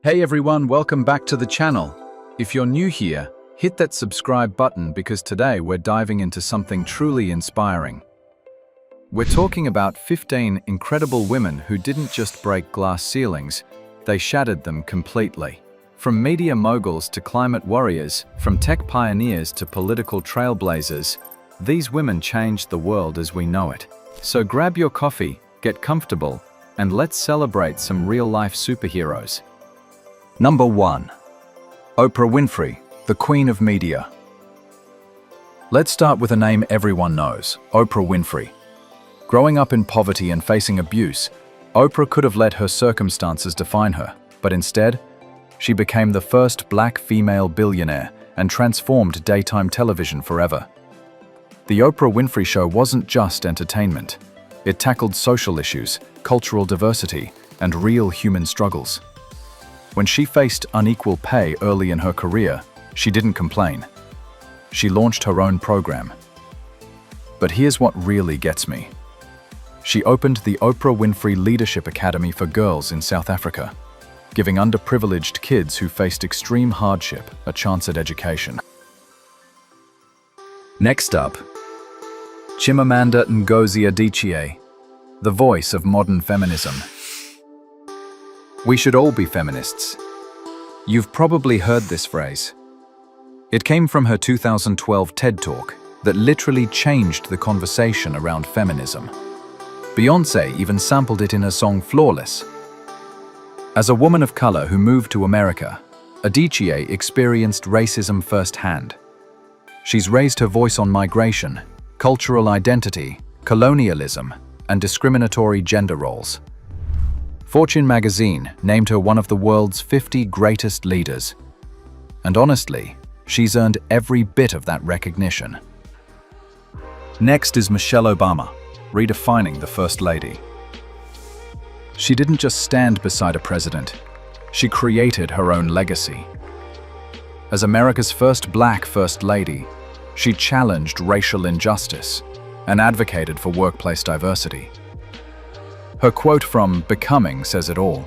Hey everyone, welcome back to the channel. If you're new here, hit that subscribe button because today we're diving into something truly inspiring. We're talking about 15 incredible women who didn't just break glass ceilings, they shattered them completely. From media moguls to climate warriors, from tech pioneers to political trailblazers, these women changed the world as we know it. So grab your coffee, get comfortable, and let's celebrate some real-life superheroes. Number 1. Oprah Winfrey, the Queen of Media. Let's start with a name everyone knows, Oprah Winfrey. Growing up in poverty and facing abuse, Oprah could have let her circumstances define her, but instead, she became the first black female billionaire and transformed daytime television forever. The Oprah Winfrey Show wasn't just entertainment. It tackled social issues, cultural diversity, and real human struggles. When she faced unequal pay early in her career, she didn't complain. She launched her own program. But here's what really gets me. She opened the Oprah Winfrey Leadership Academy for girls in South Africa, giving underprivileged kids who faced extreme hardship a chance at education. Next up, Chimamanda Ngozi Adichie, the voice of modern feminism. We should all be feminists. You've probably heard this phrase. It came from her 2012 TED Talk that literally changed the conversation around feminism. Beyoncé even sampled it in her song Flawless. As a woman of color who moved to America, Adichie experienced racism firsthand. She's raised her voice on migration, cultural identity, colonialism, and discriminatory gender roles. Fortune magazine named her one of the world's 50 greatest leaders. And honestly, she's earned every bit of that recognition. Next is Michelle Obama, redefining the First Lady. She didn't just stand beside a president, she created her own legacy. As America's first black First Lady, she challenged racial injustice and advocated for workplace diversity. Her quote from Becoming says it all.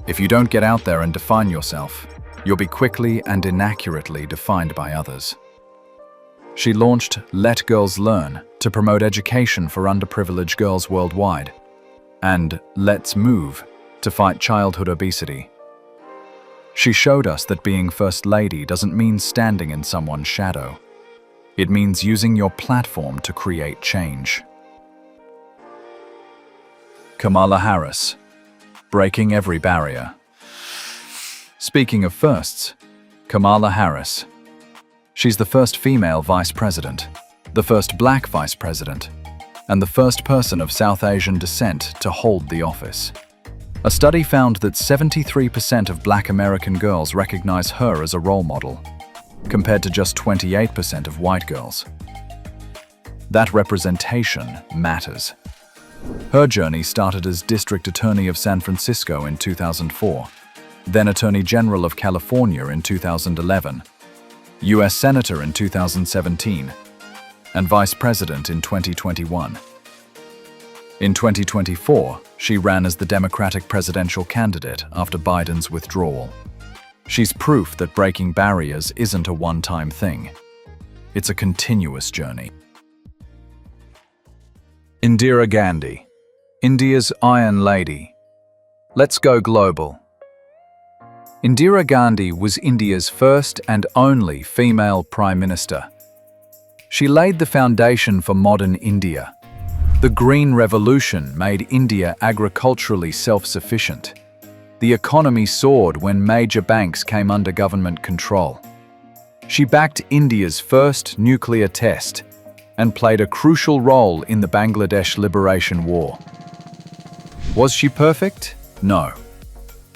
If you don't get out there and define yourself, you'll be quickly and inaccurately defined by others. She launched Let Girls Learn to promote education for underprivileged girls worldwide, and Let's Move to fight childhood obesity. She showed us that being First Lady doesn't mean standing in someone's shadow. It means using your platform to create change. Kamala Harris, breaking every barrier. Speaking of firsts, Kamala Harris. She's the first female vice president, the first black vice president, and the first person of South Asian descent to hold the office. A study found that 73% of black American girls recognize her as a role model, compared to just 28% of white girls. That representation matters. Her journey started as District Attorney of San Francisco in 2004, then Attorney General of California in 2011, U.S. Senator in 2017, and Vice President in 2021. In 2024, she ran as the Democratic presidential candidate after Biden's withdrawal. She's proof that breaking barriers isn't a one-time thing. It's a continuous journey. Indira Gandhi, India's Iron Lady. Let's go global. Indira Gandhi was India's first and only female Prime Minister. She laid the foundation for modern India. The Green Revolution made India agriculturally self-sufficient. The economy soared when major banks came under government control. She backed India's first nuclear test and played a crucial role in the Bangladesh Liberation War. Was she perfect? No.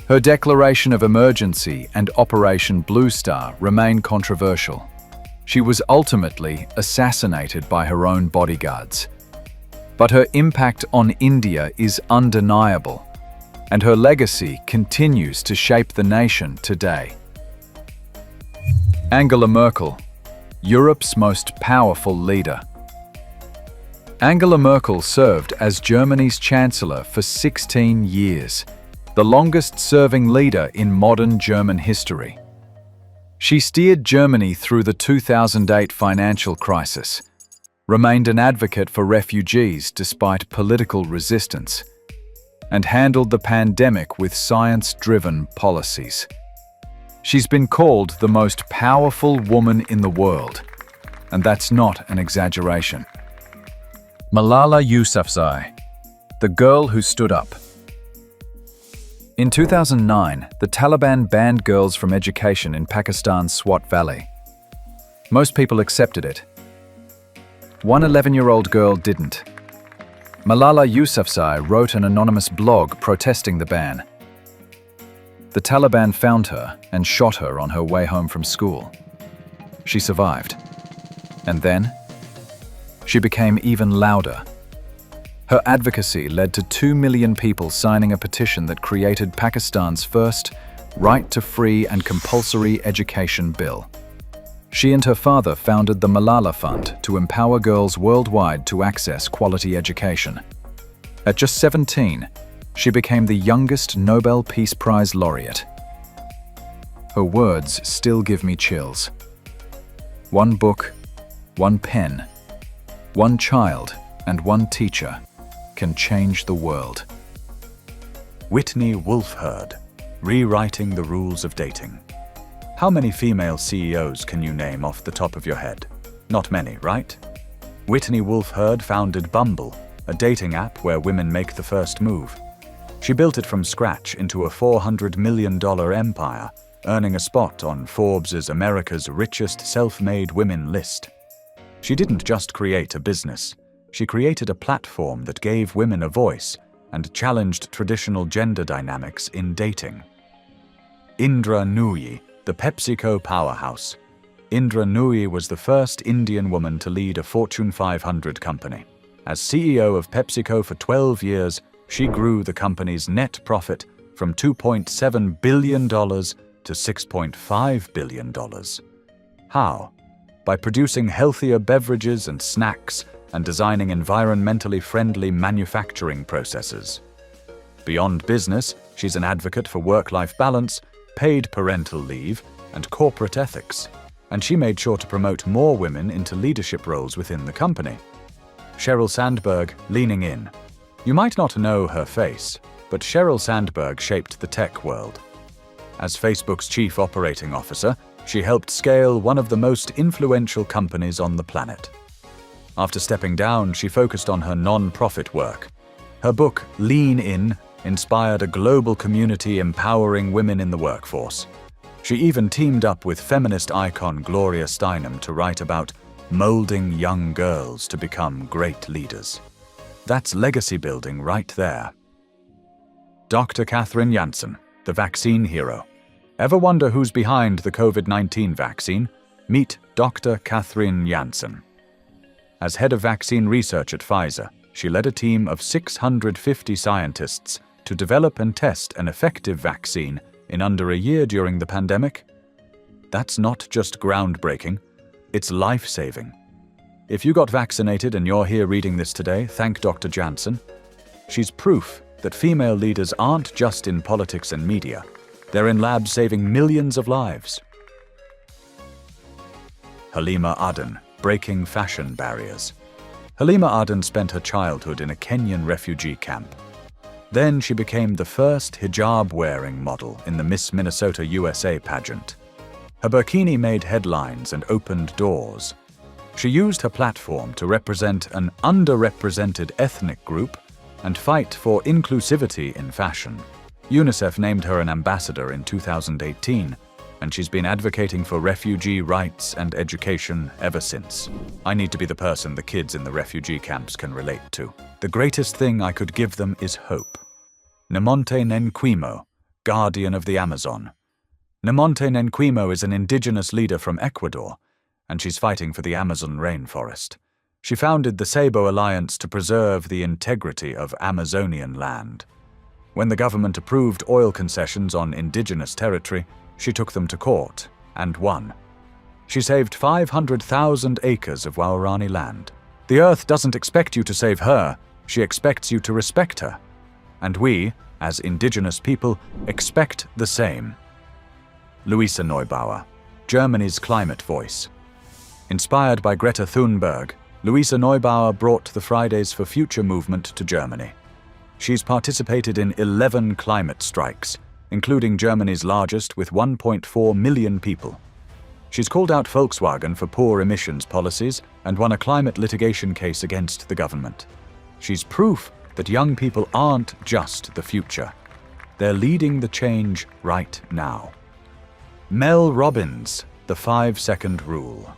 Her declaration of emergency and Operation Blue Star remain controversial. She was ultimately assassinated by her own bodyguards. But her impact on India is undeniable, and her legacy continues to shape the nation today. Angela Merkel, Europe's most powerful leader. Angela Merkel served as Germany's Chancellor for 16 years. the longest-serving leader in modern German history. She steered Germany through the 2008 financial crisis, remained an advocate for refugees despite political resistance, and handled the pandemic with science-driven policies. She's been called the most powerful woman in the world, and that's not an exaggeration. Malala Yousafzai, the girl who stood up. In 2009, the Taliban banned girls from education in Pakistan's Swat Valley. Most people accepted it. One 11-year-old girl didn't. Malala Yousafzai wrote an anonymous blog protesting the ban. The Taliban found her and shot her on her way home from school. She survived. And then, she became even louder. Her advocacy led to 2 million people signing a petition that created Pakistan's first right to free and compulsory education bill. She and her father founded the Malala Fund to empower girls worldwide to access quality education. At just 17, she became the youngest Nobel Peace Prize laureate. Her words still give me chills. One book, one pen, one child, and one teacher can change the world. Whitney Wolfe Heard, rewriting the rules of dating. How many female CEOs can you name off the top of your head? Not many, right? Whitney Wolfe Heard founded Bumble, a dating app where women make the first move. She built it from scratch into a $400 million empire, earning a spot on Forbes' America's Richest Self-Made Women list. She didn't just create a business. She created a platform that gave women a voice and challenged traditional gender dynamics in dating. Indra Nooyi, the PepsiCo powerhouse. Indra Nooyi was the first Indian woman to lead a Fortune 500 company. As CEO of PepsiCo for 12 years, she grew the company's net profit from $2.7 billion to $6.5 billion. How? By producing healthier beverages and snacks and designing environmentally friendly manufacturing processes. Beyond business, she's an advocate for work-life balance, paid parental leave, and corporate ethics, and she made sure to promote more women into leadership roles within the company. Sheryl Sandberg, leaning in. You might not know her face, but Sheryl Sandberg shaped the tech world. As Facebook's chief operating officer, she helped scale one of the most influential companies on the planet. After stepping down, she focused on her non-profit work. Her book, Lean In, inspired a global community empowering women in the workforce. She even teamed up with feminist icon Gloria Steinem to write about molding young girls to become great leaders. That's legacy building right there. Dr. Kathrin Jansen, the vaccine hero. Ever wonder who's behind the COVID-19 vaccine? Meet Dr. Kathrin Jansen. As head of vaccine research at Pfizer, she led a team of 650 scientists to develop and test an effective vaccine in under a year during the pandemic. That's not just groundbreaking, it's life-saving. If you got vaccinated and you're here reading this today, thank Dr. Jansen. She's proof that female leaders aren't just in politics and media. They're in labs saving millions of lives. Halima Aden, breaking fashion barriers. Halima Aden spent her childhood in a Kenyan refugee camp. Then she became the first hijab-wearing model in the Miss Minnesota USA pageant. Her burkini made headlines and opened doors. She used her platform to represent an underrepresented ethnic group and fight for inclusivity in fashion. UNICEF named her an ambassador in 2018, and she's been advocating for refugee rights and education ever since. I need to be the person the kids in the refugee camps can relate to. The greatest thing I could give them is hope. Nemonte Nenquimo, guardian of the Amazon. Nemonte Nenquimo is an indigenous leader from Ecuador, and she's fighting for the Amazon rainforest. She founded the Sabo Alliance to preserve the integrity of Amazonian land. When the government approved oil concessions on indigenous territory, she took them to court and won. She saved 500,000 acres of Waorani land. The earth doesn't expect you to save her, she expects you to respect her. And we, as indigenous people, expect the same. Luisa Neubauer, Germany's climate voice. Inspired by Greta Thunberg, Luisa Neubauer brought the Fridays for Future movement to Germany. She's participated in 11 climate strikes, including Germany's largest with 1.4 million people. She's called out Volkswagen for poor emissions policies and won a climate litigation case against the government. She's proof that young people aren't just the future. They're leading the change right now. Mel Robbins, the 5-second rule.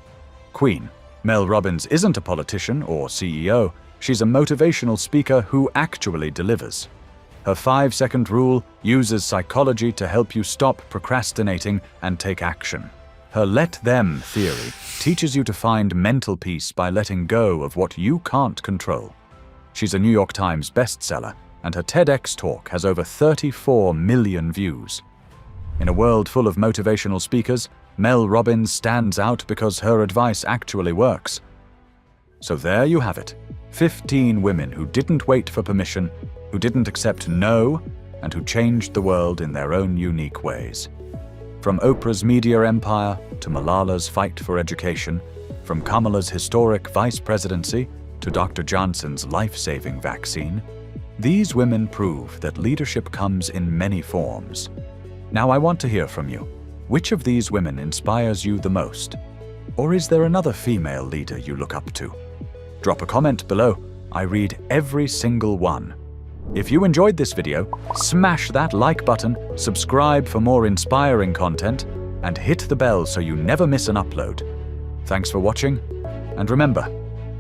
Queen. Mel Robbins isn't a politician or CEO. She's a motivational speaker who actually delivers. Her 5-second rule uses psychology to help you stop procrastinating and take action. Her let them theory teaches you to find mental peace by letting go of what you can't control. She's a New York Times bestseller, and her TEDx talk has over 34 million views. In a world full of motivational speakers, Mel Robbins stands out because her advice actually works. So there you have it. 15 women who didn't wait for permission, who didn't accept no, and who changed the world in their own unique ways. From Oprah's media empire to Malala's fight for education, from Kamala's historic vice presidency to Dr. Johnson's life-saving vaccine, these women prove that leadership comes in many forms. Now I want to hear from you. Which of these women inspires you the most? Or is there another female leader you look up to? Drop a comment below. I read every single one. If you enjoyed this video, smash that like button, subscribe for more inspiring content, and hit the bell so you never miss an upload. Thanks for watching, and remember,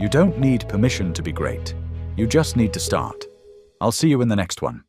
you don't need permission to be great. You just need to start. I'll see you in the next one.